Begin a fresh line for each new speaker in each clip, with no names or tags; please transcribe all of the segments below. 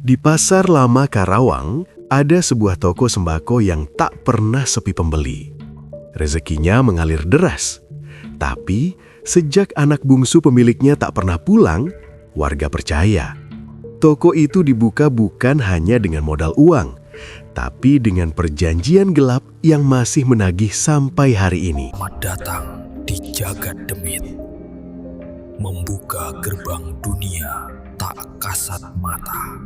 Di Pasar Lama Karawang, ada sebuah toko sembako yang tak pernah sepi pembeli. Rezekinya mengalir deras. Tapi, sejak anak bungsu pemiliknya tak pernah pulang, warga percaya. Toko itu dibuka bukan hanya dengan modal uang, tapi dengan perjanjian gelap yang masih menagih sampai hari ini.
Selamat datang di Jagat Demit, membuka gerbang dunia tak kasat mata.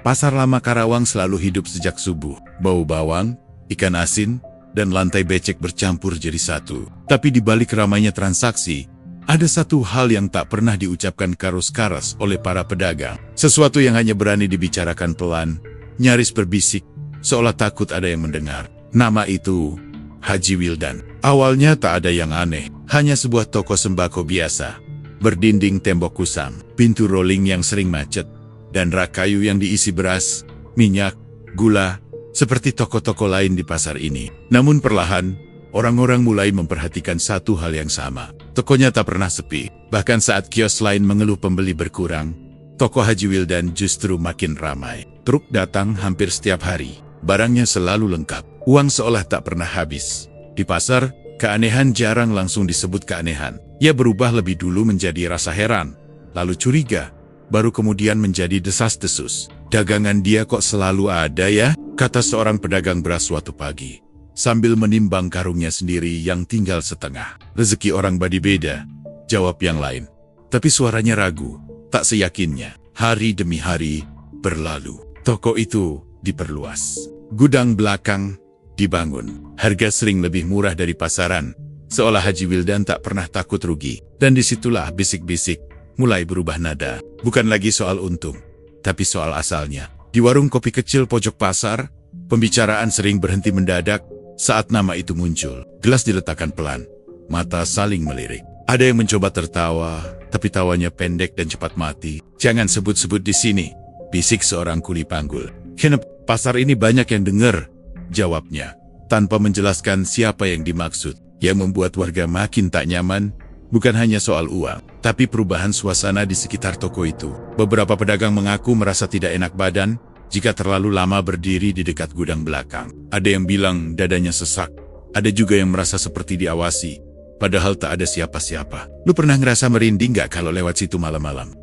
Pasar Lama Karawang selalu hidup sejak subuh. Bau bawang, ikan asin, dan lantai becek bercampur jadi satu. Tapi di balik ramainya transaksi, ada satu hal yang tak pernah diucapkan karas-karas oleh para pedagang. Sesuatu yang hanya berani dibicarakan pelan, nyaris berbisik, seolah takut ada yang mendengar. Nama itu, Haji Wildan. Awalnya tak ada yang aneh, hanya sebuah toko sembako biasa. Berdinding tembok kusam, pintu rolling yang sering macet, dan rak kayu yang diisi beras, minyak, gula, seperti toko-toko lain di pasar ini. Namun perlahan, orang-orang mulai memperhatikan satu hal yang sama. Tokonya tak pernah sepi. Bahkan saat kios lain mengeluh pembeli berkurang, toko Haji Wildan justru makin ramai. Truk datang hampir setiap hari. Barangnya selalu lengkap. Uang seolah tak pernah habis. Di pasar, keanehan jarang langsung disebut keanehan. Ia berubah lebih dulu menjadi rasa heran, lalu curiga, baru kemudian menjadi desas-desus. Dagangan dia kok selalu ada ya? Kata seorang pedagang beras suatu pagi, sambil menimbang karungnya sendiri yang tinggal setengah. Rezeki orang badi beda, jawab yang lain. Tapi suaranya ragu, tak seyakinnya. Hari demi hari berlalu. Toko itu diperluas. Gudang belakang dibangun. Harga sering lebih murah dari pasaran, seolah Haji Wildan tak pernah takut rugi. Dan disitulah bisik-bisik mulai berubah nada. Bukan lagi soal untung, tapi soal asalnya. Di warung kopi kecil pojok pasar, pembicaraan sering berhenti mendadak saat nama itu muncul. Gelas diletakkan pelan, mata saling melirik. Ada yang mencoba tertawa, tapi tawanya pendek dan cepat mati. Jangan sebut-sebut di sini, bisik seorang kuli panggul. Kenapa pasar ini banyak yang dengar? Jawabnya, tanpa menjelaskan siapa yang dimaksud. Yang membuat warga makin tak nyaman, bukan hanya soal uang, tapi perubahan suasana di sekitar toko itu. Beberapa pedagang mengaku merasa tidak enak badan jika terlalu lama berdiri di dekat gudang belakang. Ada yang bilang dadanya sesak, ada juga yang merasa seperti diawasi, padahal tak ada siapa-siapa. Lu pernah ngerasa merinding gak kalau lewat situ malam-malam?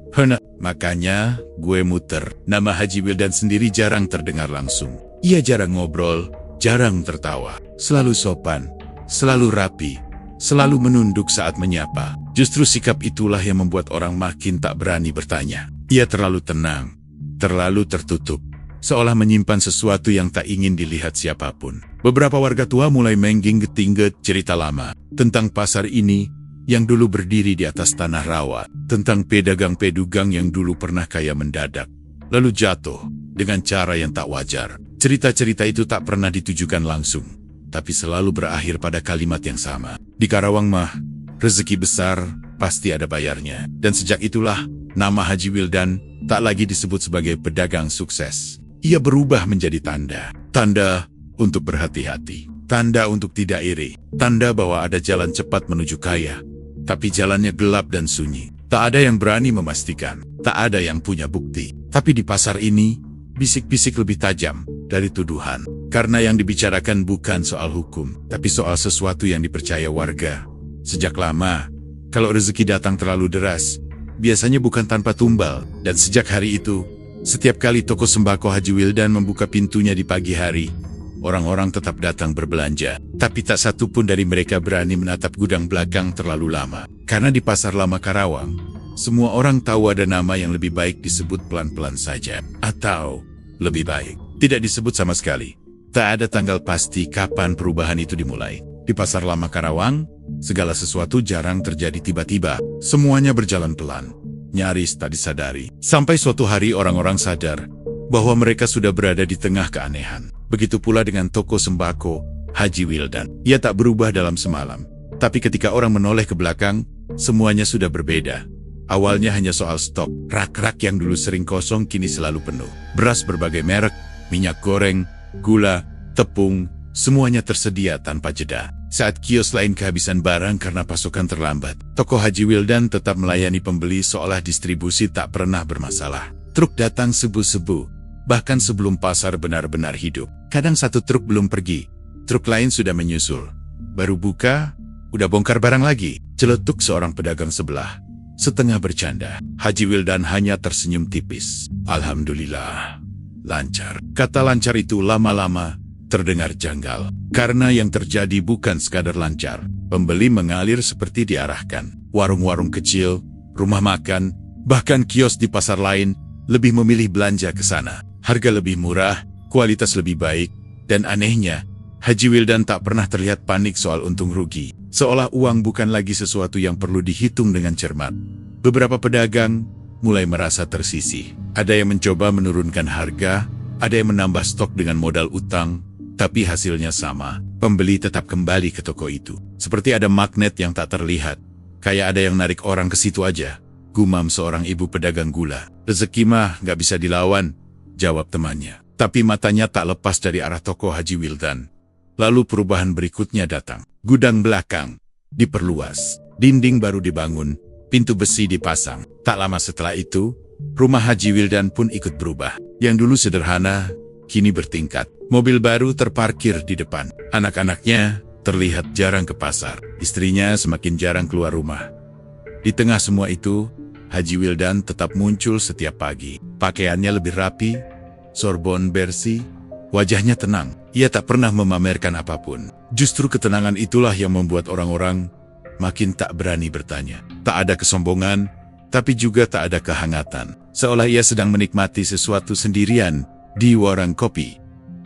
Makanya gue muter. Nama Haji Wildan sendiri jarang terdengar langsung. Ia jarang ngobrol, jarang tertawa, selalu sopan, selalu rapi, selalu menunduk saat menyapa. Justru sikap itulah yang membuat orang makin tak berani bertanya. Ia terlalu tenang, terlalu tertutup, seolah menyimpan sesuatu yang tak ingin dilihat siapapun. Beberapa warga tua mulai menggingget-tingget cerita lama tentang pasar ini yang dulu berdiri di atas tanah rawa, tentang pedagang-pedagang yang dulu pernah kaya mendadak, lalu jatuh dengan cara yang tak wajar. Cerita-cerita itu tak pernah ditujukan langsung, tapi selalu berakhir pada kalimat yang sama. Di Karawang mah, rezeki besar pasti ada bayarnya. Dan sejak itulah, nama Haji Wildan tak lagi disebut sebagai pedagang sukses. Ia berubah menjadi tanda. Tanda untuk berhati-hati. Tanda untuk tidak iri. Tanda bahwa ada jalan cepat menuju kaya, tapi jalannya gelap dan sunyi. Tak ada yang berani memastikan. Tak ada yang punya bukti. Tapi di pasar ini, bisik-bisik lebih tajam dari tuduhan. Karena yang dibicarakan bukan soal hukum, tapi soal sesuatu yang dipercaya warga. Sejak lama, kalau rezeki datang terlalu deras, biasanya bukan tanpa tumbal. Dan sejak hari itu, setiap kali toko sembako Haji Wildan membuka pintunya di pagi hari, orang-orang tetap datang berbelanja. Tapi tak satu pun dari mereka berani menatap gudang belakang terlalu lama. Karena di Pasar Lama Karawang, semua orang tahu ada nama yang lebih baik disebut pelan-pelan saja. Atau lebih baik, tidak disebut sama sekali. Tak ada tanggal pasti kapan perubahan itu dimulai. Di Pasar Lama Karawang, segala sesuatu jarang terjadi tiba-tiba. Semuanya berjalan pelan, nyaris tak disadari. Sampai suatu hari orang-orang sadar bahwa mereka sudah berada di tengah keanehan. Begitu pula dengan toko sembako Haji Wildan. Ia tak berubah dalam semalam. Tapi ketika orang menoleh ke belakang, semuanya sudah berbeda. Awalnya hanya soal stok. Rak-rak yang dulu sering kosong kini selalu penuh. Beras berbagai merek, minyak goreng, gula, tepung, semuanya tersedia tanpa jeda. Saat kios lain kehabisan barang karena pasokan terlambat, toko Haji Wildan tetap melayani pembeli seolah distribusi tak pernah bermasalah. Truk datang subuh-subuh, bahkan sebelum pasar benar-benar hidup. Kadang satu truk belum pergi, truk lain sudah menyusul. Baru buka, udah bongkar barang lagi. Celetuk seorang pedagang sebelah, setengah bercanda. Haji Wildan hanya tersenyum tipis. Alhamdulillah, lancar. Kata lancar itu lama-lama terdengar janggal. Karena yang terjadi bukan sekadar lancar. Pembeli mengalir seperti diarahkan. Warung-warung kecil, rumah makan, bahkan kios di pasar lain lebih memilih belanja ke sana. Harga lebih murah, kualitas lebih baik, dan anehnya, Haji Wildan tak pernah terlihat panik soal untung rugi. Seolah uang bukan lagi sesuatu yang perlu dihitung dengan cermat. Beberapa pedagang mulai merasa tersisih. Ada yang mencoba menurunkan harga, ada yang menambah stok dengan modal utang, tapi hasilnya sama. Pembeli tetap kembali ke toko itu. Seperti ada magnet yang tak terlihat. Kayak ada yang narik orang ke situ aja. Gumam seorang ibu pedagang gula. Rezeki mah gak bisa dilawan, jawab temannya. Tapi matanya tak lepas dari arah toko Haji Wildan. Lalu perubahan berikutnya datang. Gudang belakang diperluas. Dinding baru dibangun, pintu besi dipasang. Tak lama setelah itu, rumah Haji Wildan pun ikut berubah. Yang dulu sederhana, kini bertingkat. Mobil baru terparkir di depan. Anak-anaknya terlihat jarang ke pasar. Istrinya semakin jarang keluar rumah. Di tengah semua itu, Haji Wildan tetap muncul setiap pagi. Pakaiannya lebih rapi, sorban bersih, wajahnya tenang. Ia tak pernah memamerkan apapun. Justru ketenangan itulah yang membuat orang-orang makin tak berani bertanya. Tak ada kesombongan, tapi juga tak ada kehangatan. Seolah ia sedang menikmati sesuatu sendirian di warung kopi.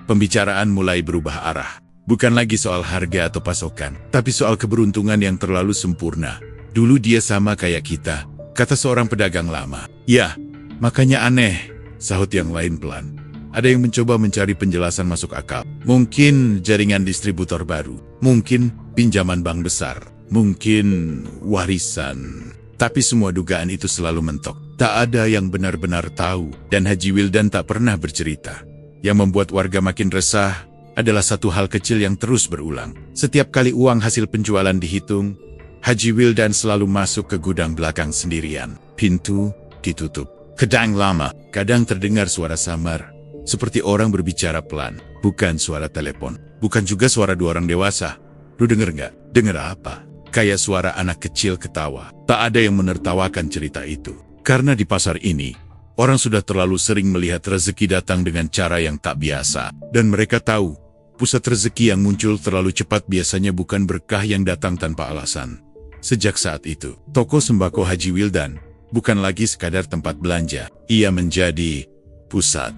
Pembicaraan mulai berubah arah. Bukan lagi soal harga atau pasokan, tapi soal keberuntungan yang terlalu sempurna. Dulu dia sama kayak kita, kata seorang pedagang lama. Ya, makanya aneh, sahut yang lain pelan. Ada yang mencoba mencari penjelasan masuk akal. Mungkin jaringan distributor baru, mungkin pinjaman bank besar, mungkin warisan. Tapi semua dugaan itu selalu mentok. Tak ada yang benar-benar tahu, dan Haji Wildan tak pernah bercerita. Yang membuat warga makin resah adalah satu hal kecil yang terus berulang. Setiap kali uang hasil penjualan dihitung, Haji Wildan selalu masuk ke gudang belakang sendirian. Pintu ditutup. Kadang lama, kadang terdengar suara samar, seperti orang berbicara pelan. Bukan suara telepon, bukan juga suara dua orang dewasa. Lu denger nggak? Denger apa? Kayak suara anak kecil ketawa. Tak ada yang menertawakan cerita itu. Karena di pasar ini, orang sudah terlalu sering melihat rezeki datang dengan cara yang tak biasa. Dan mereka tahu, pusat rezeki yang muncul terlalu cepat biasanya bukan berkah yang datang tanpa alasan. Sejak saat itu, toko sembako Haji Wildan bukan lagi sekadar tempat belanja. Ia menjadi pusat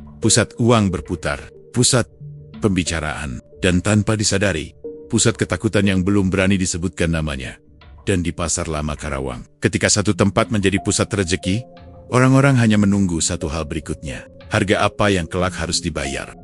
uang berputar, pusat pembicaraan, dan tanpa disadari, pusat ketakutan yang belum berani disebutkan namanya. Dan di Pasar Lama Karawang, ketika satu tempat menjadi pusat rezeki, orang-orang hanya menunggu satu hal berikutnya. Harga apa yang kelak harus dibayar?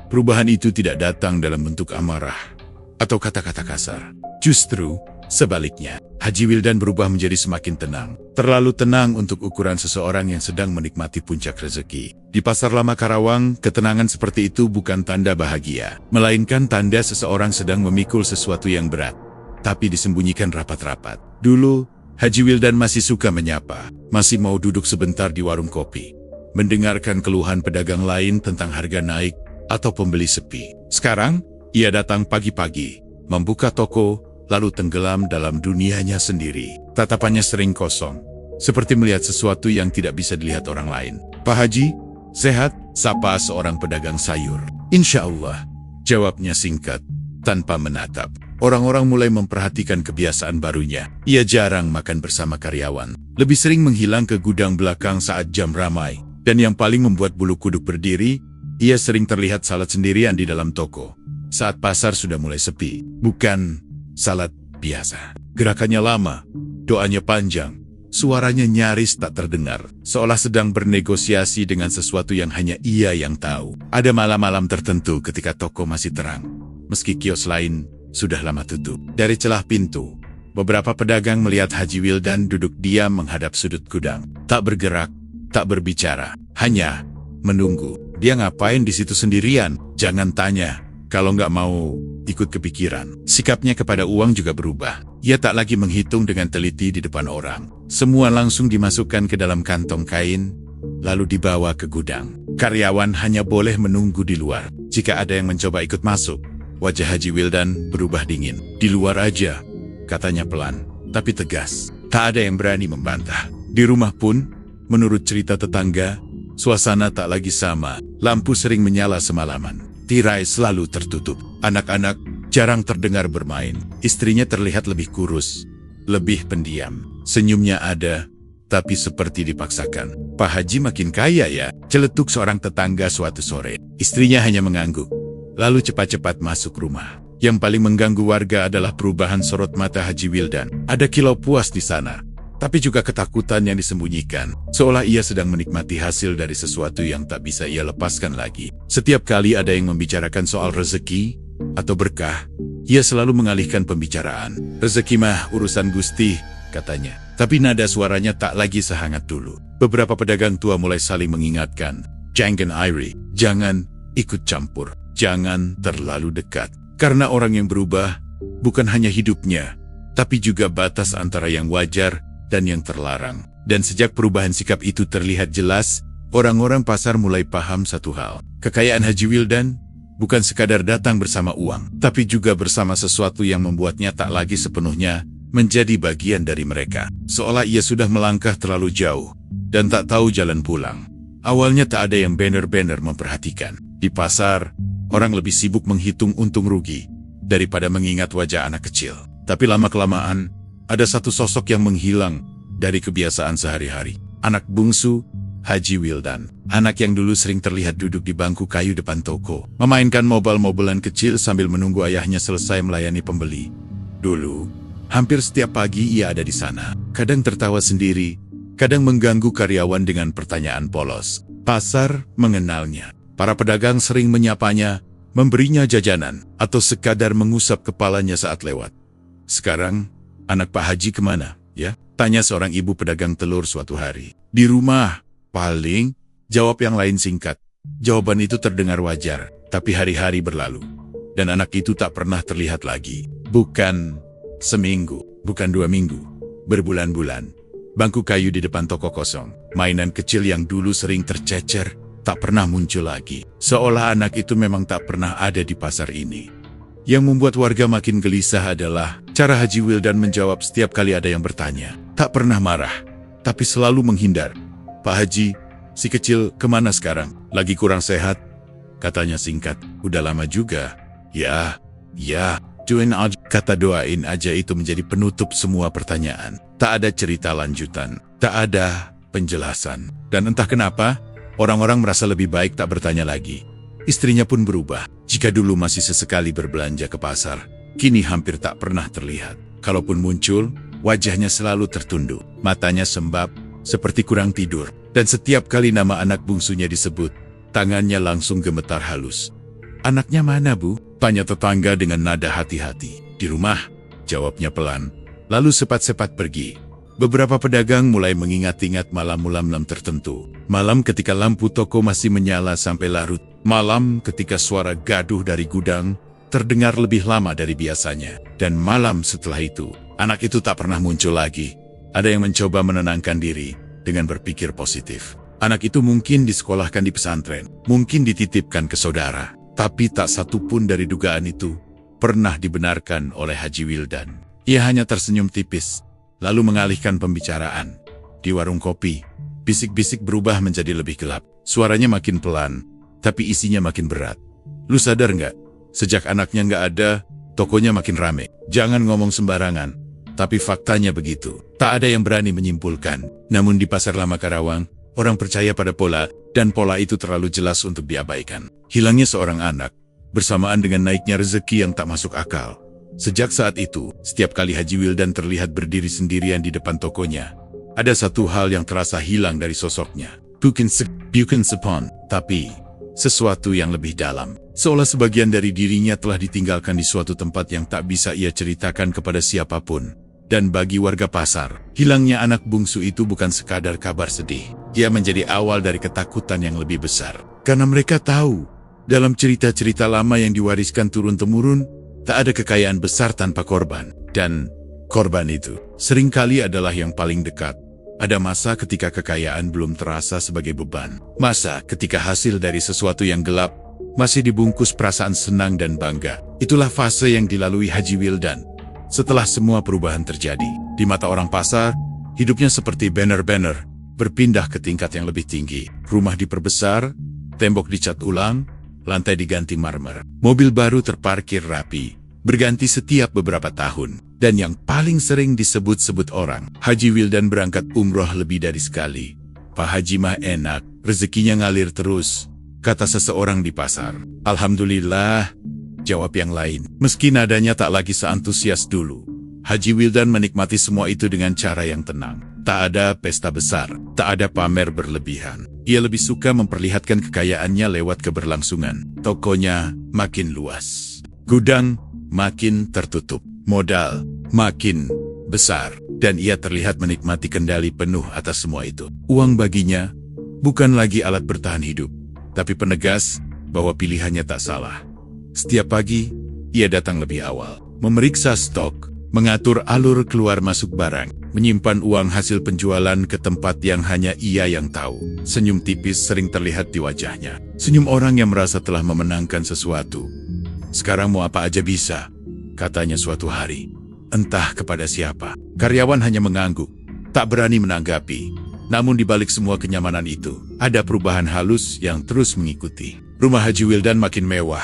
Perubahan itu tidak datang dalam bentuk amarah atau kata-kata kasar. Justru sebaliknya, Haji Wildan berubah menjadi semakin tenang. Terlalu tenang untuk ukuran seseorang yang sedang menikmati puncak rezeki. Di Pasar Lama Karawang, ketenangan seperti itu bukan tanda bahagia, melainkan tanda seseorang sedang memikul sesuatu yang berat, tapi disembunyikan rapat-rapat. Dulu, Haji Wildan masih suka menyapa, masih mau duduk sebentar di warung kopi, mendengarkan keluhan pedagang lain tentang harga naik atau pembeli sepi. Sekarang, ia datang pagi-pagi, membuka toko, lalu tenggelam dalam dunianya sendiri. Tatapannya sering kosong, seperti melihat sesuatu yang tidak bisa dilihat orang lain. Pak Haji, sehat? Sapa seorang pedagang sayur. Insya Allah, jawabnya singkat, tanpa menatap. Orang-orang mulai memperhatikan kebiasaan barunya. Ia jarang makan bersama karyawan, lebih sering menghilang ke gudang belakang saat jam ramai. Dan yang paling membuat bulu kuduk berdiri, ia sering terlihat salat sendirian di dalam toko. Saat pasar sudah mulai sepi, bukan salat biasa. Gerakannya lama, doanya panjang, suaranya nyaris tak terdengar, seolah sedang bernegosiasi dengan sesuatu yang hanya ia yang tahu. Ada malam-malam tertentu ketika toko masih terang, meski kios lain sudah lama tutup. Dari celah pintu, beberapa pedagang melihat Haji Wildan duduk diam menghadap sudut gudang. Tak bergerak, tak berbicara, hanya menunggu. Dia ngapain di situ sendirian? Jangan tanya. Kalau nggak mau ikut kepikiran. Sikapnya kepada uang juga berubah. Ia tak lagi menghitung dengan teliti di depan orang. Semua langsung dimasukkan ke dalam kantong kain, lalu dibawa ke gudang. Karyawan hanya boleh menunggu di luar. Jika ada yang mencoba ikut masuk, wajah Haji Wildan berubah dingin. "Di luar aja," katanya pelan, tapi tegas. Tak ada yang berani membantah. Di rumah pun, menurut cerita tetangga, suasana tak lagi sama. Lampu sering menyala semalaman. Tirai selalu tertutup. Anak-anak jarang terdengar bermain. Istrinya terlihat lebih kurus, lebih pendiam. Senyumnya ada, tapi seperti dipaksakan. "Pak Haji makin kaya ya," celetuk seorang tetangga suatu sore. Istrinya hanya mengangguk, lalu cepat-cepat masuk rumah. Yang paling mengganggu warga adalah perubahan sorot mata Haji Wildan. Ada kilau puas di sana, tapi juga ketakutan yang disembunyikan, seolah ia sedang menikmati hasil dari sesuatu yang tak bisa ia lepaskan lagi. Setiap kali ada yang membicarakan soal rezeki atau berkah, ia selalu mengalihkan pembicaraan. "Rezeki mah urusan Gusti," katanya. Tapi nada suaranya tak lagi sehangat dulu. Beberapa pedagang tua mulai saling mengingatkan, "Jangan iri, jangan ikut campur, jangan terlalu dekat." Karena orang yang berubah bukan hanya hidupnya, tapi juga batas antara yang wajar dan yang terlarang. Dan sejak perubahan sikap itu terlihat jelas, orang-orang pasar mulai paham satu hal. Kekayaan Haji Wildan bukan sekadar datang bersama uang, tapi juga bersama sesuatu yang membuatnya tak lagi sepenuhnya menjadi bagian dari mereka. Seolah ia sudah melangkah terlalu jauh dan tak tahu jalan pulang. Awalnya tak ada yang benar-benar memperhatikan. Di pasar, orang lebih sibuk menghitung untung rugi daripada mengingat wajah anak kecil. Tapi lama-kelamaan, ada satu sosok yang menghilang dari kebiasaan sehari-hari. Anak bungsu Haji Wildan. Anak yang dulu sering terlihat duduk di bangku kayu depan toko, memainkan mobil-mobilan kecil sambil menunggu ayahnya selesai melayani pembeli. Dulu, hampir setiap pagi ia ada di sana. Kadang tertawa sendiri, kadang mengganggu karyawan dengan pertanyaan polos. Pasar mengenalnya. Para pedagang sering menyapanya, memberinya jajanan, atau sekadar mengusap kepalanya saat lewat. "Sekarang, anak Pak Haji kemana, ya?" tanya seorang ibu pedagang telur suatu hari. "Di rumah, paling," jawab yang lain singkat. Jawaban itu terdengar wajar, tapi hari-hari berlalu, dan anak itu tak pernah terlihat lagi. Bukan seminggu, bukan 2 minggu, berbulan-bulan. Bangku kayu di depan toko kosong, mainan kecil yang dulu sering tercecer, tak pernah muncul lagi. Seolah anak itu memang tak pernah ada di pasar ini. Yang membuat warga makin gelisah adalah cara Haji Wildan menjawab setiap kali ada yang bertanya. Tak pernah marah, tapi selalu menghindar. "Pak Haji, si kecil kemana sekarang? Lagi kurang sehat?" katanya singkat. "Udah lama juga." Ya, doain aja." Kata "doain aja" itu menjadi penutup semua pertanyaan. Tak ada cerita lanjutan, tak ada penjelasan. Dan entah kenapa, orang-orang merasa lebih baik tak bertanya lagi. Istrinya pun berubah. Jika dulu masih sesekali berbelanja ke pasar, kini hampir tak pernah terlihat. Kalaupun muncul, wajahnya selalu tertunduk, matanya sembab, seperti kurang tidur. Dan setiap kali nama anak bungsunya disebut, tangannya langsung gemetar halus. "Anaknya mana, Bu?" tanya tetangga dengan nada hati-hati. "Di rumah," jawabnya pelan, lalu sepat-sepat pergi. Beberapa pedagang mulai mengingat-ingat malam-malam tertentu. Malam ketika lampu toko masih menyala sampai larut. Malam ketika suara gaduh dari gudang terdengar lebih lama dari biasanya. Dan malam setelah itu, anak itu tak pernah muncul lagi. Ada yang mencoba menenangkan diri dengan berpikir positif. Anak itu mungkin disekolahkan di pesantren, mungkin dititipkan ke saudara. Tapi tak satu pun dari dugaan itu pernah dibenarkan oleh Haji Wildan. Ia hanya tersenyum tipis, lalu mengalihkan pembicaraan. Di warung kopi, bisik-bisik berubah menjadi lebih gelap. Suaranya makin pelan, tapi isinya makin berat. "Lu sadar nggak? Sejak anaknya nggak ada, tokonya makin rame. Jangan ngomong sembarangan." Tapi faktanya begitu. Tak ada yang berani menyimpulkan. Namun di Pasar Lama Karawang, orang percaya pada pola, dan pola itu terlalu jelas untuk diabaikan. Hilangnya seorang anak, bersamaan dengan naiknya rezeki yang tak masuk akal. Sejak saat itu, setiap kali Haji Wildan terlihat berdiri sendirian di depan tokonya, ada satu hal yang terasa hilang dari sosoknya. Bukan sepon, tapi sesuatu yang lebih dalam. Seolah sebagian dari dirinya telah ditinggalkan di suatu tempat yang tak bisa ia ceritakan kepada siapapun. Dan bagi warga pasar, hilangnya anak bungsu itu bukan sekadar kabar sedih. Ia menjadi awal dari ketakutan yang lebih besar. Karena mereka tahu, dalam cerita-cerita lama yang diwariskan turun-temurun, tak ada kekayaan besar tanpa korban. Dan korban itu seringkali adalah yang paling dekat, Ada masa ketika kekayaan belum terasa sebagai beban. Masa ketika hasil dari sesuatu yang gelap masih dibungkus perasaan senang dan bangga. Itulah fase yang dilalui Haji Wildan setelah semua perubahan terjadi. Di mata orang pasar, hidupnya seperti banner-banner berpindah ke tingkat yang lebih tinggi. Rumah diperbesar, tembok dicat ulang, lantai diganti marmer. Mobil baru terparkir rapi, berganti setiap beberapa tahun. Dan yang paling sering disebut-sebut orang, Haji Wildan berangkat umroh lebih dari sekali. Pak Haji mah enak, rezekinya ngalir terus, kata seseorang di pasar. Alhamdulillah, jawab yang lain. Meski nadanya tak lagi seantusias dulu, Haji Wildan menikmati semua itu dengan cara yang tenang. Tak ada pesta besar, tak ada pamer berlebihan. Ia lebih suka memperlihatkan kekayaannya lewat keberlangsungan. Tokonya makin luas, gudang makin tertutup, modal makin besar, dan ia terlihat menikmati kendali penuh atas semua itu. Uang baginya bukan lagi alat bertahan hidup, tapi penegas bahwa pilihannya tak salah. Setiap pagi, ia datang lebih awal, memeriksa stok, mengatur alur keluar masuk barang, menyimpan uang hasil penjualan ke tempat yang hanya ia yang tahu. Senyum tipis sering terlihat di wajahnya. Senyum orang yang merasa telah memenangkan sesuatu. Sekarang mau apa aja bisa, katanya suatu hari. Entah kepada siapa. Karyawan hanya mengangguk, tak berani menanggapi. Namun di balik semua kenyamanan itu, ada perubahan halus yang terus mengikuti. Rumah Haji Wildan makin mewah,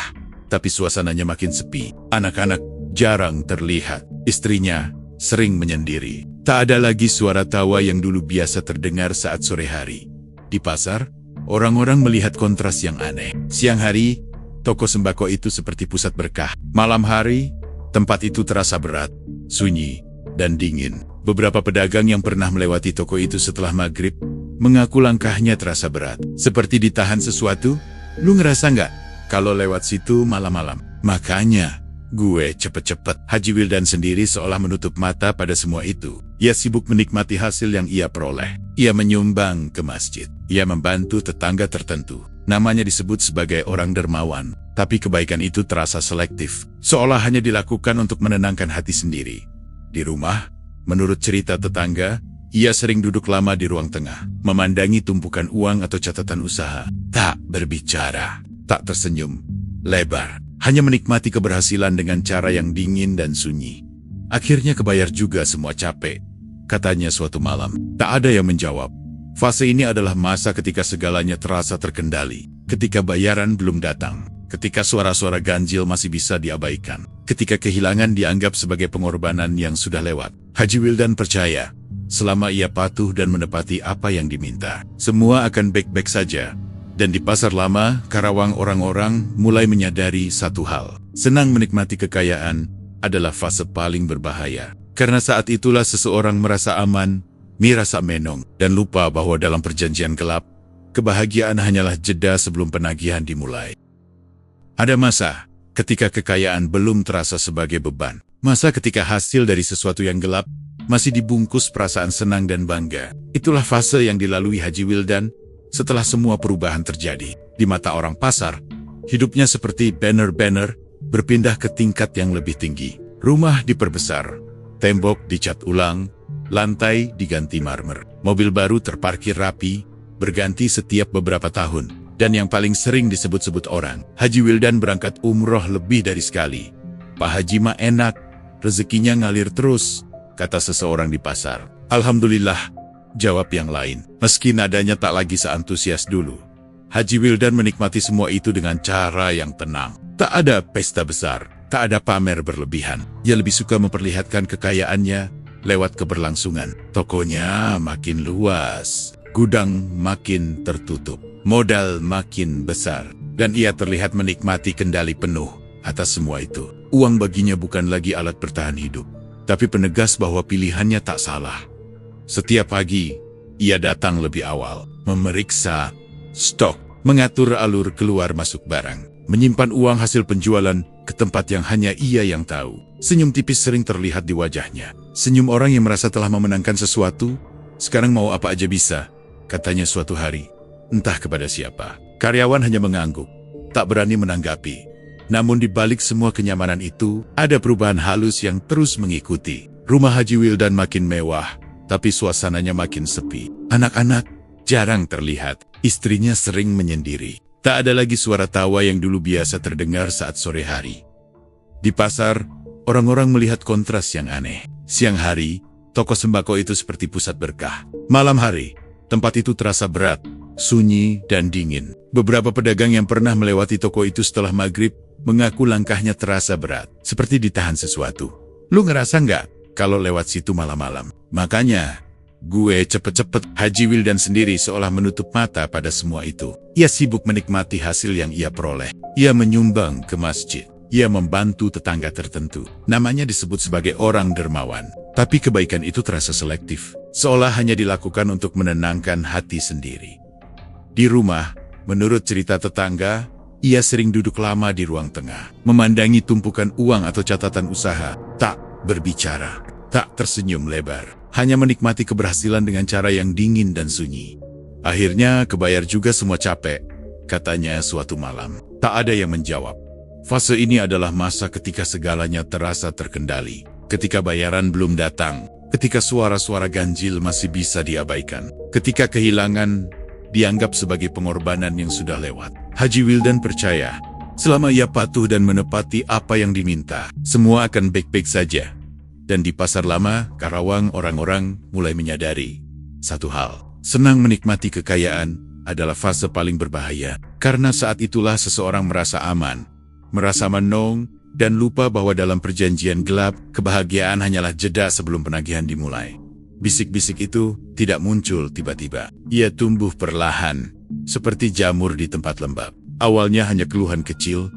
tapi suasananya makin sepi. Anak-anak jarang terlihat. Istrinya sering menyendiri. Tak ada lagi suara tawa yang dulu biasa terdengar saat sore hari. Di pasar, orang-orang melihat kontras yang aneh. Siang hari, toko sembako itu seperti pusat berkah. Malam hari, tempat itu terasa berat, sunyi, dan dingin. Beberapa pedagang yang pernah melewati toko itu setelah maghrib mengaku langkahnya terasa berat. Seperti ditahan sesuatu. Lu ngerasa nggak kalau lewat situ malam-malam? Makanya gue cepet-cepet. Haji Wildan sendiri seolah menutup mata pada semua itu. Ia sibuk menikmati hasil yang ia peroleh. Ia menyumbang ke masjid. Ia membantu tetangga tertentu. Namanya disebut sebagai orang dermawan. Tapi kebaikan itu terasa selektif. Seolah hanya dilakukan untuk menenangkan hati sendiri. Di rumah, menurut cerita tetangga, ia sering duduk lama di ruang tengah. Memandangi tumpukan uang atau catatan usaha. Tak berbicara. Tak tersenyum lebar. Hanya menikmati keberhasilan dengan cara yang dingin dan sunyi. Akhirnya kebayar juga semua capek, katanya suatu malam. Tak ada yang menjawab. Fase ini adalah masa ketika segalanya terasa terkendali. Ketika bayaran belum datang. Ketika suara-suara ganjil masih bisa diabaikan. Ketika kehilangan dianggap sebagai pengorbanan yang sudah lewat. Haji Wildan percaya, selama ia patuh dan menepati apa yang diminta, semua akan baik-baik saja. Dan di pasar lama, Karawang, orang-orang mulai menyadari satu hal. Senang menikmati kekayaan adalah fase paling berbahaya. Karena saat itulah seseorang merasa aman, merasa menong, dan lupa bahwa dalam perjanjian gelap, kebahagiaan hanyalah jeda sebelum penagihan dimulai. Ada masa ketika kekayaan belum terasa sebagai beban. Masa ketika hasil dari sesuatu yang gelap masih dibungkus perasaan senang dan bangga. Itulah fase yang dilalui Haji Wildan setelah semua perubahan terjadi. Di mata orang pasar, hidupnya seperti banner-banner berpindah ke tingkat yang lebih tinggi. Rumah diperbesar, tembok dicat ulang, lantai diganti marmer. Mobil baru terparkir rapi, berganti setiap beberapa tahun. Dan yang paling sering disebut-sebut orang, Haji Wildan berangkat umroh lebih dari sekali. Pak Haji mah enak, rezekinya ngalir terus, kata seseorang di pasar. Alhamdulillah, jawab yang lain. Meski nadanya tak lagi seantusias dulu, Haji Wildan menikmati semua itu dengan cara yang tenang. Tak ada pesta besar, tak ada pamer berlebihan. Ia lebih suka memperlihatkan kekayaannya lewat keberlangsungan. Tokonya makin luas, gudang makin tertutup, modal makin besar, dan ia terlihat menikmati kendali penuh atas semua itu. Uang baginya bukan lagi alat bertahan hidup, tapi penegas bahwa pilihannya tak salah. Setiap pagi, ia datang lebih awal, memeriksa stok, mengatur alur keluar masuk barang, menyimpan uang hasil penjualan ke tempat yang hanya ia yang tahu. Senyum tipis sering terlihat di wajahnya. Senyum orang yang merasa telah memenangkan sesuatu. Sekarang mau apa aja bisa, katanya suatu hari. Entah kepada siapa. Karyawan hanya mengangguk, tak berani menanggapi. Namun di balik semua kenyamanan itu, ada perubahan halus yang terus mengikuti. Rumah Haji Wildan makin mewah, tapi suasananya makin sepi. Anak-anak jarang terlihat, istrinya sering menyendiri. Tak ada lagi suara tawa yang dulu biasa terdengar saat sore hari. Di pasar, orang-orang melihat kontras yang aneh. Siang hari, toko sembako itu seperti pusat berkah. Malam hari, tempat itu terasa berat, sunyi, dan dingin. Beberapa pedagang yang pernah melewati toko itu setelah maghrib mengaku langkahnya terasa berat, seperti ditahan sesuatu. Lu ngerasa nggak kalau lewat situ malam-malam? Makanya, gue cepet-cepet. Haji Wildan sendiri seolah menutup mata pada semua itu. Ia sibuk menikmati hasil yang ia peroleh. Ia menyumbang ke masjid. Ia membantu tetangga tertentu. Namanya disebut sebagai orang dermawan. Tapi kebaikan itu terasa selektif. Seolah hanya dilakukan untuk menenangkan hati sendiri. Di rumah, menurut cerita tetangga, ia sering duduk lama di ruang tengah. Memandangi tumpukan uang atau catatan usaha. Tak berbicara. Tak tersenyum lebar. Hanya menikmati keberhasilan dengan cara yang dingin dan sunyi. Akhirnya kebayar juga semua capek, katanya suatu malam. Tak ada yang menjawab. Fase ini adalah masa ketika segalanya terasa terkendali. Ketika bayaran belum datang. Ketika suara-suara ganjil masih bisa diabaikan. Ketika kehilangan dianggap sebagai pengorbanan yang sudah lewat. Haji Wildan percaya, selama ia patuh dan menepati apa yang diminta, semua akan baik-baik saja. Dan di Pasar Lama, Karawang, orang-orang mulai menyadari satu hal. Senang menikmati kekayaan adalah fase paling berbahaya. Karena saat itulah seseorang merasa aman, merasa menong, dan lupa bahwa dalam perjanjian gelap, kebahagiaan hanyalah jeda sebelum penagihan dimulai. Bisik-bisik itu tidak muncul tiba-tiba. Ia tumbuh perlahan, seperti jamur di tempat lembab. Awalnya hanya keluhan kecil,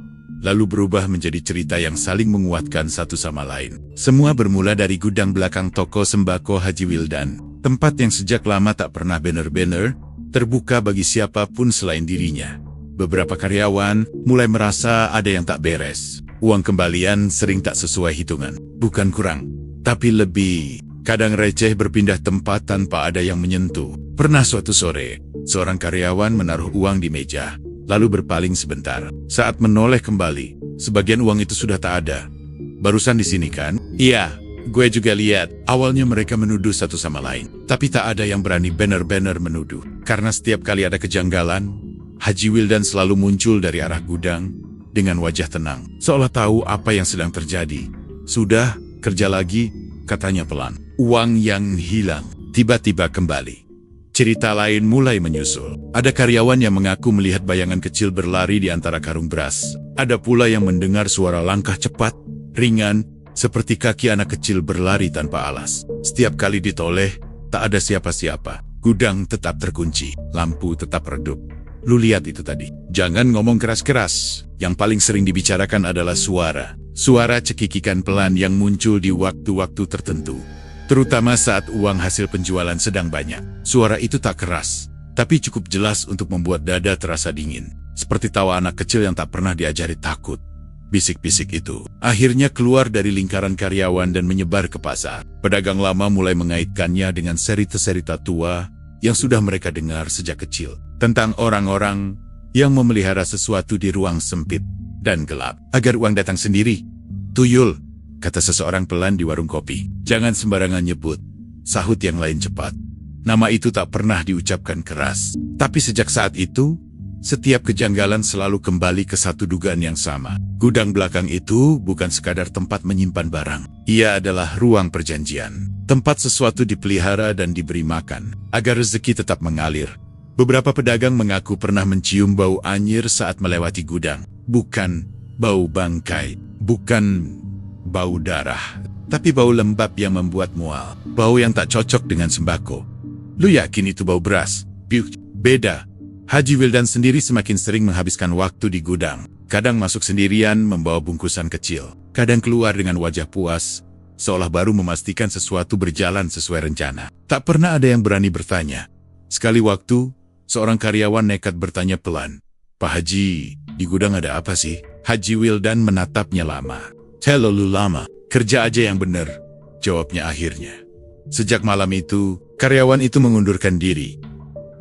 lalu berubah menjadi cerita yang saling menguatkan satu sama lain. Semua bermula dari gudang belakang toko sembako Haji Wildan, tempat yang sejak lama tak pernah banner-banner, terbuka bagi siapapun selain dirinya. Beberapa karyawan mulai merasa ada yang tak beres. Uang kembalian sering tak sesuai hitungan. Bukan kurang, tapi lebih. Kadang receh berpindah tempat tanpa ada yang menyentuh. Pernah suatu sore, seorang karyawan menaruh uang di meja, lalu berpaling sebentar. Saat menoleh kembali, sebagian uang itu sudah tak ada. Barusan di sini kan? Iya, gue juga lihat. Awalnya mereka menuduh satu sama lain, tapi tak ada yang berani banner-banner menuduh. Karena setiap kali ada kejanggalan, Haji Wildan selalu muncul dari arah gudang dengan wajah tenang, seolah tahu apa yang sedang terjadi. Sudah, kerja lagi, katanya pelan. Uang yang hilang tiba-tiba kembali. Cerita lain mulai menyusul. Ada karyawan yang mengaku melihat bayangan kecil berlari di antara karung beras. Ada pula yang mendengar suara langkah cepat, ringan, seperti kaki anak kecil berlari tanpa alas. Setiap kali ditoleh, tak ada siapa-siapa. Gudang tetap terkunci, lampu tetap redup. Lu lihat itu tadi. Jangan ngomong keras-keras. Yang paling sering dibicarakan adalah suara. Suara cekikikan pelan yang muncul di waktu-waktu tertentu. Terutama saat uang hasil penjualan sedang banyak. Suara itu tak keras, tapi cukup jelas untuk membuat dada terasa dingin. Seperti tawa anak kecil yang tak pernah diajari takut. Bisik-bisik itu akhirnya keluar dari lingkaran karyawan dan menyebar ke pasar. Pedagang lama mulai mengaitkannya dengan cerita-cerita tua yang sudah mereka dengar sejak kecil. Tentang orang-orang yang memelihara sesuatu di ruang sempit dan gelap agar uang datang sendiri. Tuyul, kata seseorang pelan di warung kopi. Jangan sembarangan nyebut, sahut yang lain cepat. Nama itu tak pernah diucapkan keras. Tapi sejak saat itu, setiap kejanggalan selalu kembali ke satu dugaan yang sama. Gudang belakang itu bukan sekadar tempat menyimpan barang. Ia adalah ruang perjanjian. Tempat sesuatu dipelihara dan diberi makan, agar rezeki tetap mengalir. Beberapa pedagang mengaku pernah mencium bau anyir saat melewati gudang. Bukan bau bangkai, bukan bau darah, tapi bau lembab yang membuat mual. Bau yang tak cocok dengan sembako. Lu yakin itu bau beras? Beda. Haji Wildan sendiri semakin sering menghabiskan waktu di gudang. Kadang masuk sendirian membawa bungkusan kecil. Kadang keluar dengan wajah puas, seolah baru memastikan sesuatu berjalan sesuai rencana. Tak pernah ada yang berani bertanya. Sekali waktu, seorang karyawan nekat bertanya pelan, "Pak Haji, di gudang ada apa sih?" Haji Wildan menatapnya lama. "Terlalu lama, kerja aja yang bener," jawabnya akhirnya. Sejak malam itu, karyawan itu mengundurkan diri.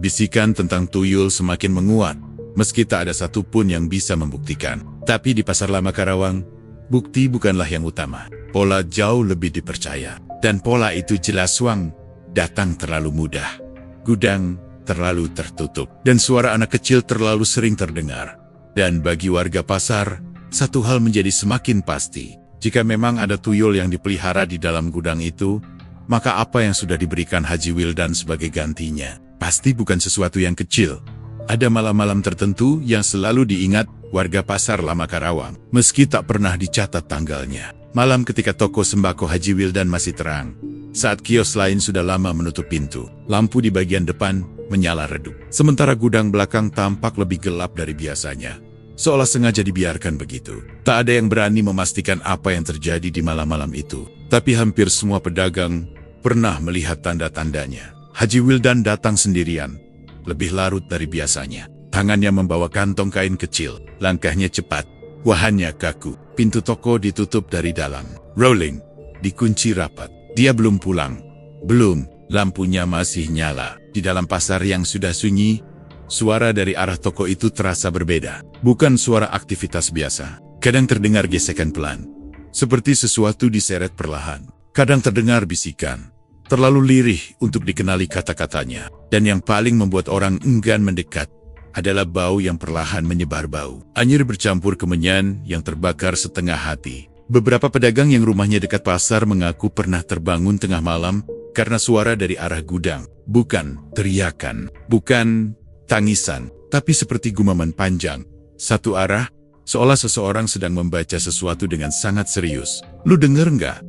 Bisikan tentang tuyul semakin menguat, meski tak ada satupun yang bisa membuktikan. Tapi di Pasar Lama Karawang, bukti bukanlah yang utama. Pola jauh lebih dipercaya. Dan pola itu jelas, Wang. Datang terlalu mudah. Gudang terlalu tertutup. Dan suara anak kecil terlalu sering terdengar. Dan bagi warga pasar, satu hal menjadi semakin pasti. Jika memang ada tuyul yang dipelihara di dalam gudang itu, maka apa yang sudah diberikan Haji Wildan sebagai gantinya? Pasti bukan sesuatu yang kecil. Ada malam-malam tertentu yang selalu diingat warga pasar Lama Karawang, meski tak pernah dicatat tanggalnya. Malam ketika toko sembako Haji Wildan masih terang, saat kios lain sudah lama menutup pintu, lampu di bagian depan menyala redup. Sementara gudang belakang tampak lebih gelap dari biasanya, seolah sengaja dibiarkan begitu. Tak ada yang berani memastikan apa yang terjadi di malam-malam itu, tapi hampir semua pedagang pernah melihat tanda-tandanya. Haji Wildan datang sendirian, lebih larut dari biasanya. Tangannya membawa kantong kain kecil, langkahnya cepat, wahannya kaku. Pintu toko ditutup dari dalam. Rolling, dikunci rapat. Dia belum pulang. Belum, lampunya masih nyala. Di dalam pasar yang sudah sunyi, suara dari arah toko itu terasa berbeda. Bukan suara aktivitas biasa. Kadang terdengar gesekan pelan, seperti sesuatu diseret perlahan. Kadang terdengar bisikan, terlalu lirih untuk dikenali kata-katanya. Dan yang paling membuat orang enggan mendekat adalah bau yang perlahan menyebar bau. Anyir bercampur kemenyan yang terbakar setengah hati. Beberapa pedagang yang rumahnya dekat pasar mengaku pernah terbangun tengah malam karena suara dari arah gudang. Bukan teriakan, bukan tangisan, tapi seperti gumaman panjang. Satu arah, seolah seseorang sedang membaca sesuatu dengan sangat serius. Lu denger nggak?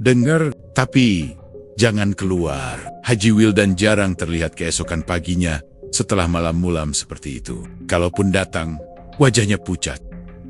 Dengar, tapi jangan keluar. Haji Wildan jarang terlihat keesokan paginya setelah malam mulam seperti itu. Kalaupun datang, wajahnya pucat,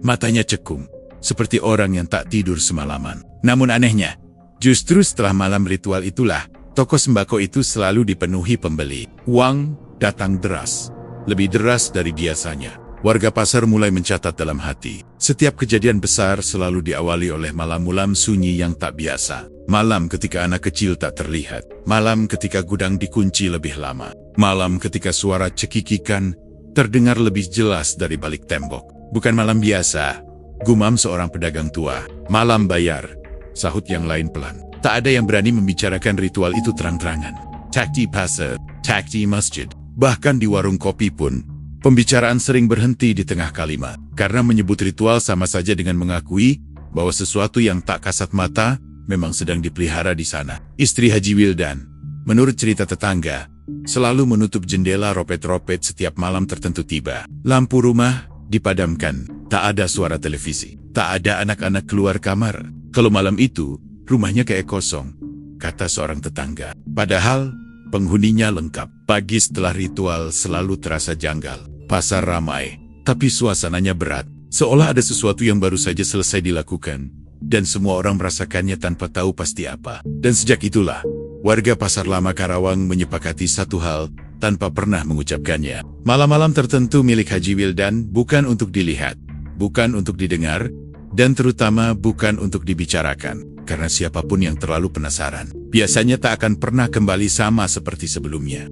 matanya cekung, seperti orang yang tak tidur semalaman. Namun anehnya, justru setelah malam ritual itulah, toko sembako itu selalu dipenuhi pembeli. Uang datang deras, lebih deras dari biasanya. Warga pasar mulai mencatat dalam hati. Setiap kejadian besar selalu diawali oleh malam mulam sunyi yang tak biasa. Malam ketika anak kecil tak terlihat. Malam ketika gudang dikunci lebih lama. Malam ketika suara cekikikan terdengar lebih jelas dari balik tembok. Bukan malam biasa, gumam seorang pedagang tua. Malam bayar, sahut yang lain pelan. Tak ada yang berani membicarakan ritual itu terang-terangan. Tak di pasar, tak di masjid, bahkan di warung kopi pun, pembicaraan sering berhenti di tengah kalimat. Karena menyebut ritual sama saja dengan mengakui bahwa sesuatu yang tak kasat mata memang sedang dipelihara di sana. Istri Haji Wildan, menurut cerita tetangga, selalu menutup jendela ropet-ropet setiap malam tertentu tiba. Lampu rumah dipadamkan, tak ada suara televisi, tak ada anak-anak keluar kamar. Kalau malam itu, rumahnya kayak kosong, kata seorang tetangga. Padahal, penghuninya lengkap. Pagi setelah ritual selalu terasa janggal. Pasar ramai, tapi suasananya berat. Seolah ada sesuatu yang baru saja selesai dilakukan. Dan semua orang merasakannya tanpa tahu pasti apa. Dan sejak itulah, warga pasar Lama Karawang menyepakati satu hal tanpa pernah mengucapkannya. Malam-malam tertentu milik Haji Wildan bukan untuk dilihat, bukan untuk didengar, dan terutama bukan untuk dibicarakan. Karena siapapun yang terlalu penasaran, biasanya tak akan pernah kembali sama seperti sebelumnya.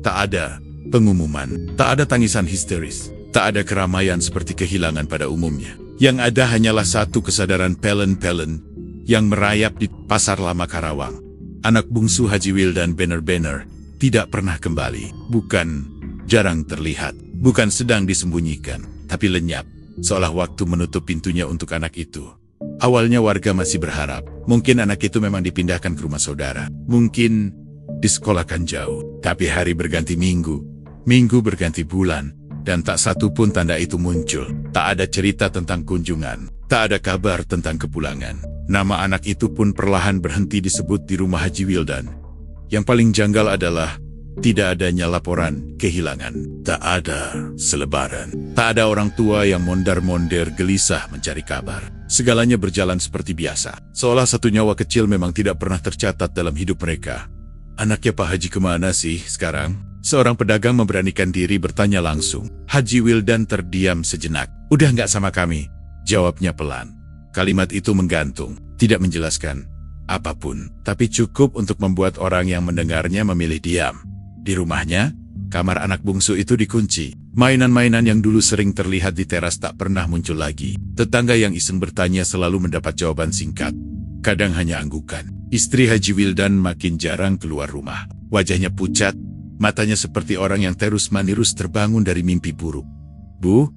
Tak ada pengumuman, tak ada tangisan histeris, tak ada keramaian seperti kehilangan pada umumnya. Yang ada hanyalah satu kesadaran pelen-pelen yang merayap di pasar Lama Karawang. Anak bungsu Haji Wildan benar-benar tidak pernah kembali. Bukan jarang terlihat, bukan sedang disembunyikan, tapi lenyap, seolah waktu menutup pintunya untuk anak itu. Awalnya warga masih berharap, mungkin anak itu memang dipindahkan ke rumah saudara, mungkin disekolahkan jauh. Tapi hari berganti minggu, minggu berganti bulan, dan tak satu pun tanda itu muncul. Tak ada cerita tentang kunjungan, tak ada kabar tentang kepulangan. Nama anak itu pun perlahan berhenti disebut di rumah Haji Wildan. Yang paling janggal adalah tidak adanya laporan kehilangan. Tak ada selebaran. Tak ada orang tua yang mondar-mondir gelisah mencari kabar. Segalanya berjalan seperti biasa. Seolah satu nyawa kecil memang tidak pernah tercatat dalam hidup mereka. Anaknya Pak Haji kemana sih sekarang? Seorang pedagang memberanikan diri bertanya langsung. Haji Wildan terdiam sejenak. Udah nggak sama kami, jawabnya pelan. Kalimat itu menggantung, tidak menjelaskan apapun, tapi cukup untuk membuat orang yang mendengarnya memilih diam. Di rumahnya, kamar anak bungsu itu dikunci. Mainan-mainan yang dulu sering terlihat di teras tak pernah muncul lagi. Tetangga yang iseng bertanya selalu mendapat jawaban singkat. Kadang hanya anggukan. Istri Haji Wildan makin jarang keluar rumah. Wajahnya pucat, matanya seperti orang yang terus-menerus terbangun dari mimpi buruk. "Bu,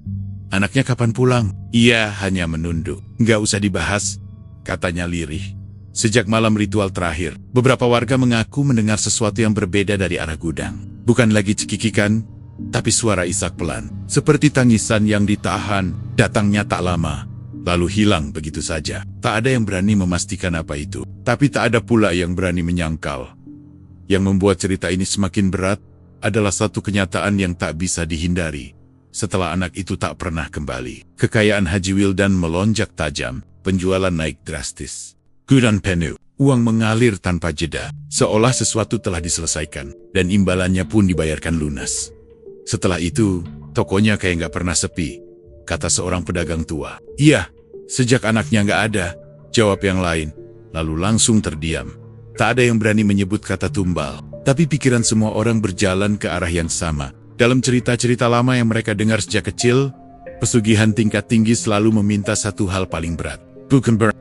anaknya kapan pulang?" Ia hanya menunduk. "Nggak usah dibahas," katanya lirih. Sejak malam ritual terakhir, beberapa warga mengaku mendengar sesuatu yang berbeda dari arah gudang. Bukan lagi cekikikan, tapi suara isak pelan. Seperti tangisan yang ditahan, datangnya tak lama, lalu hilang begitu saja. Tak ada yang berani memastikan apa itu, tapi tak ada pula yang berani menyangkal. Yang membuat cerita ini semakin berat adalah satu kenyataan yang tak bisa dihindari. Setelah anak itu tak pernah kembali, kekayaan Haji Wildan melonjak tajam, penjualan naik drastis. Gudang penuh, uang mengalir tanpa jeda, seolah sesuatu telah diselesaikan, dan imbalannya pun dibayarkan lunas. Setelah itu, tokonya kayak nggak pernah sepi, kata seorang pedagang tua. "Iya, sejak anaknya nggak ada," jawab yang lain, lalu langsung terdiam. Tak ada yang berani menyebut kata tumbal, tapi pikiran semua orang berjalan ke arah yang sama. Dalam cerita-cerita lama yang mereka dengar sejak kecil, pesugihan tingkat tinggi selalu meminta satu hal paling berat.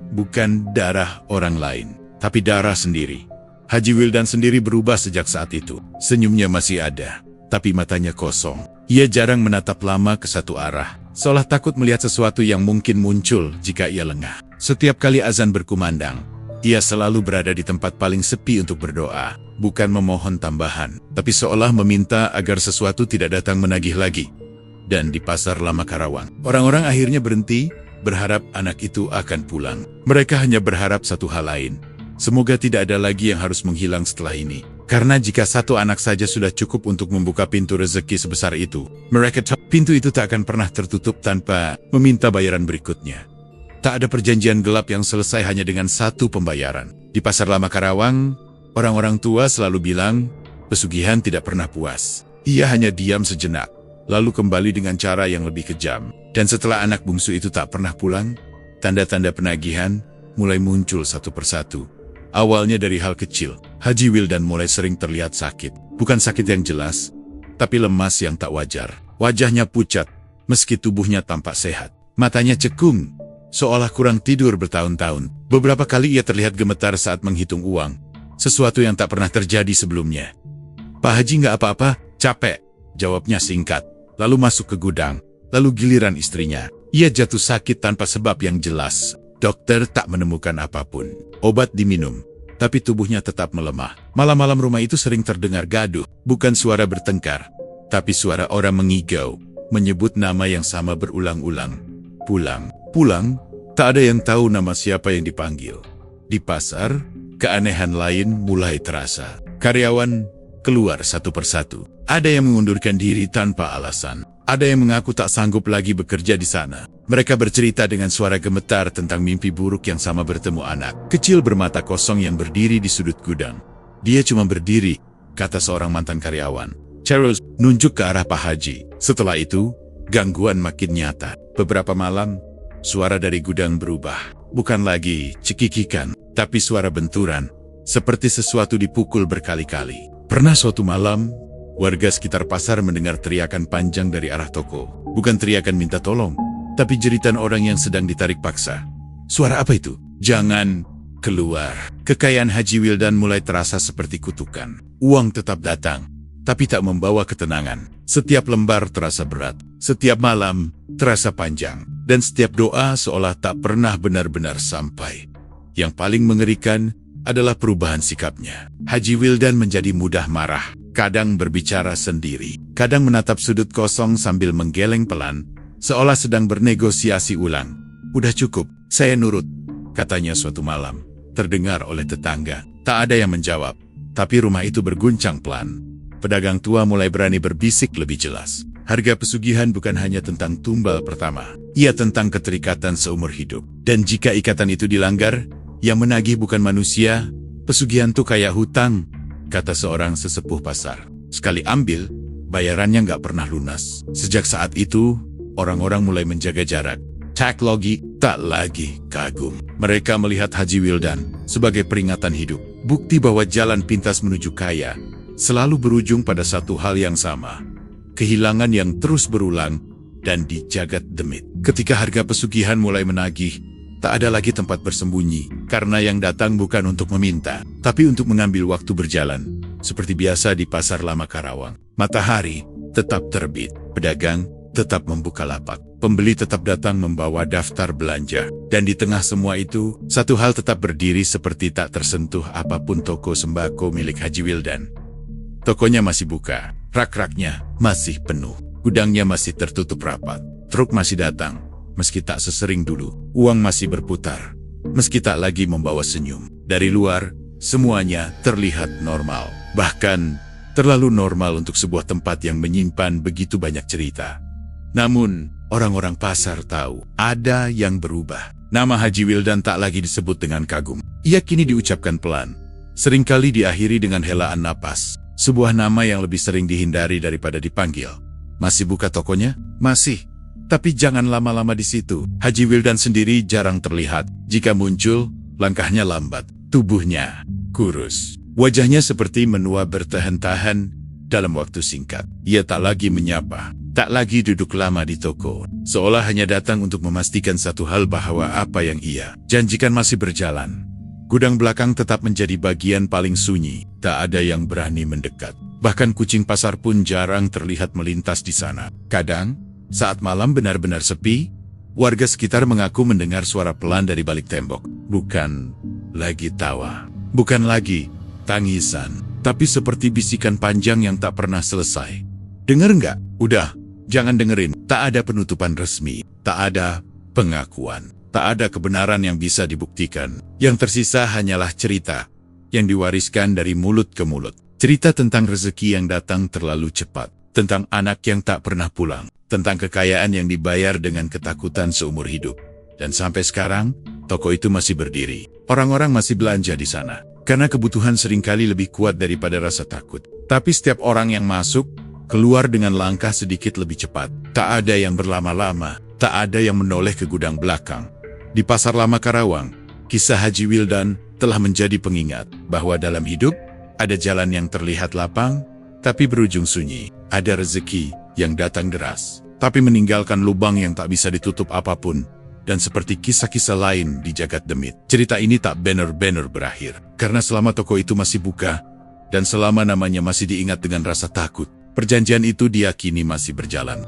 Bukan darah orang lain, tapi darah sendiri. Haji Wildan sendiri berubah sejak saat itu. Senyumnya masih ada, tapi matanya kosong. Ia jarang menatap lama ke satu arah, seolah takut melihat sesuatu yang mungkin muncul jika ia lengah. Setiap kali azan berkumandang, ia selalu berada di tempat paling sepi untuk berdoa, bukan memohon tambahan, tapi seolah meminta agar sesuatu tidak datang menagih lagi. Dan di pasar lama Karawang, orang-orang akhirnya berhenti, berharap anak itu akan pulang. Mereka hanya berharap satu hal lain. Semoga tidak ada lagi yang harus menghilang setelah ini. Karena jika satu anak saja sudah cukup untuk membuka pintu rezeki sebesar itu, mereka tahu pintu itu tak akan pernah tertutup tanpa meminta bayaran berikutnya. Tak ada perjanjian gelap yang selesai hanya dengan satu pembayaran. Di pasar lama Karawang, orang-orang tua selalu bilang, pesugihan tidak pernah puas. Ia hanya diam sejenak, lalu kembali dengan cara yang lebih kejam. Dan setelah anak bungsu itu tak pernah pulang, tanda-tanda penagihan mulai muncul satu persatu. Awalnya dari hal kecil, Haji Wildan mulai sering terlihat sakit. Bukan sakit yang jelas, tapi lemas yang tak wajar. Wajahnya pucat, meski tubuhnya tampak sehat. Matanya cekung, seolah kurang tidur bertahun-tahun. Beberapa kali ia terlihat gemetar saat menghitung uang, sesuatu yang tak pernah terjadi sebelumnya. "Pak Haji nggak apa-apa, capek," jawabnya singkat, lalu masuk ke gudang. Lalu giliran istrinya, ia jatuh sakit tanpa sebab yang jelas. Dokter tak menemukan apapun. Obat diminum, tapi tubuhnya tetap melemah. Malam-malam rumah itu sering terdengar gaduh, bukan suara bertengkar, tapi suara orang mengigau, menyebut nama yang sama berulang-ulang. Pulang, pulang, tak ada yang tahu nama siapa yang dipanggil. Di pasar, keanehan lain mulai terasa. Karyawan keluar satu persatu. Ada yang mengundurkan diri tanpa alasan. Ada yang mengaku tak sanggup lagi bekerja di sana. Mereka bercerita dengan suara gemetar tentang mimpi buruk yang sama bertemu anak kecil bermata kosong yang berdiri di sudut gudang. "Dia cuma berdiri," kata seorang mantan karyawan. Charles nunjuk ke arah Pak Haji. Setelah itu, gangguan makin nyata. Beberapa malam, suara dari gudang berubah. Bukan lagi cekikikan, tapi suara benturan, seperti sesuatu dipukul berkali-kali. Pernah suatu malam, warga sekitar pasar mendengar teriakan panjang dari arah toko. Bukan teriakan minta tolong, tapi jeritan orang yang sedang ditarik paksa. Suara apa itu? "Jangan keluar." Kekayaan Haji Wildan mulai terasa seperti kutukan. Uang tetap datang, tapi tak membawa ketenangan. Setiap lembar terasa berat, setiap malam terasa panjang, dan setiap doa seolah tak pernah benar-benar sampai. Yang paling mengerikan adalah perubahan sikapnya. Haji Wildan menjadi mudah marah. Kadang berbicara sendiri, kadang menatap sudut kosong sambil menggeleng pelan, seolah sedang bernegosiasi ulang. "Udah cukup, saya nurut," katanya suatu malam. Terdengar oleh tetangga. Tak ada yang menjawab, tapi rumah itu berguncang pelan. Pedagang tua mulai berani berbisik lebih jelas. Harga pesugihan bukan hanya tentang tumbal pertama, ia tentang keterikatan seumur hidup. Dan jika ikatan itu dilanggar, yang menagih bukan manusia, pesugihan tuh kayak hutang, kata seorang sesepuh pasar. Sekali ambil, bayarannya nggak pernah lunas. Sejak saat itu, orang-orang mulai menjaga jarak. Tak lagi kagum. Mereka melihat Haji Wildan sebagai peringatan hidup. Bukti bahwa jalan pintas menuju kaya selalu berujung pada satu hal yang sama. Kehilangan yang terus berulang dan di jagat demit. Ketika harga pesugihan mulai menagih, tak ada lagi tempat bersembunyi, karena yang datang bukan untuk meminta, tapi untuk mengambil waktu berjalan. Seperti biasa di Pasar Lama Karawang, matahari tetap terbit, pedagang tetap membuka lapak, pembeli tetap datang membawa daftar belanja, dan di tengah semua itu, satu hal tetap berdiri seperti tak tersentuh apapun, toko sembako milik Haji Wildan. Tokonya masih buka, rak-raknya masih penuh, gudangnya masih tertutup rapat, truk masih datang, meski tak sesering dulu, uang masih berputar, meski tak lagi membawa senyum. Dari luar, semuanya terlihat normal, bahkan terlalu normal untuk sebuah tempat yang menyimpan begitu banyak cerita. Namun, orang-orang pasar tahu, ada yang berubah. Nama Haji Wildan tak lagi disebut dengan kagum. Ia kini diucapkan pelan, seringkali diakhiri dengan helaan napas. Sebuah nama yang lebih sering dihindari daripada dipanggil. Masih buka tokonya? Masih. Tapi jangan lama-lama di situ. Haji Wildan sendiri jarang terlihat. Jika muncul, langkahnya lambat. Tubuhnya kurus. Wajahnya seperti menua bertahan-tahan dalam waktu singkat. Ia tak lagi menyapa. Tak lagi duduk lama di toko. Seolah hanya datang untuk memastikan satu hal, bahwa apa yang ia janjikan masih berjalan. Gudang belakang tetap menjadi bagian paling sunyi. Tak ada yang berani mendekat. Bahkan kucing pasar pun jarang terlihat melintas di sana. Kadang, saat malam benar-benar sepi, warga sekitar mengaku mendengar suara pelan dari balik tembok. Bukan lagi tawa, bukan lagi tangisan, tapi seperti bisikan panjang yang tak pernah selesai. Dengar nggak? Udah, jangan dengerin. Tak ada penutupan resmi, tak ada pengakuan, tak ada kebenaran yang bisa dibuktikan. Yang tersisa hanyalah cerita yang diwariskan dari mulut ke mulut. Cerita tentang rezeki yang datang terlalu cepat, tentang anak yang tak pernah pulang, tentang kekayaan yang dibayar dengan ketakutan seumur hidup. Dan sampai sekarang, toko itu masih berdiri. Orang-orang masih belanja di sana, karena kebutuhan seringkali lebih kuat daripada rasa takut. Tapi setiap orang yang masuk, keluar dengan langkah sedikit lebih cepat. Tak ada yang berlama-lama, tak ada yang menoleh ke gudang belakang. Di Pasar Lama Karawang, kisah Haji Wildan telah menjadi pengingat bahwa dalam hidup, ada jalan yang terlihat lapang, tapi berujung sunyi. Ada rezeki yang datang deras, tapi meninggalkan lubang yang tak bisa ditutup apapun. Dan seperti kisah-kisah lain di jagat demit, cerita ini tak benar-benar berakhir. Karena selama toko itu masih buka, dan selama namanya masih diingat dengan rasa takut, perjanjian itu diyakini masih berjalan.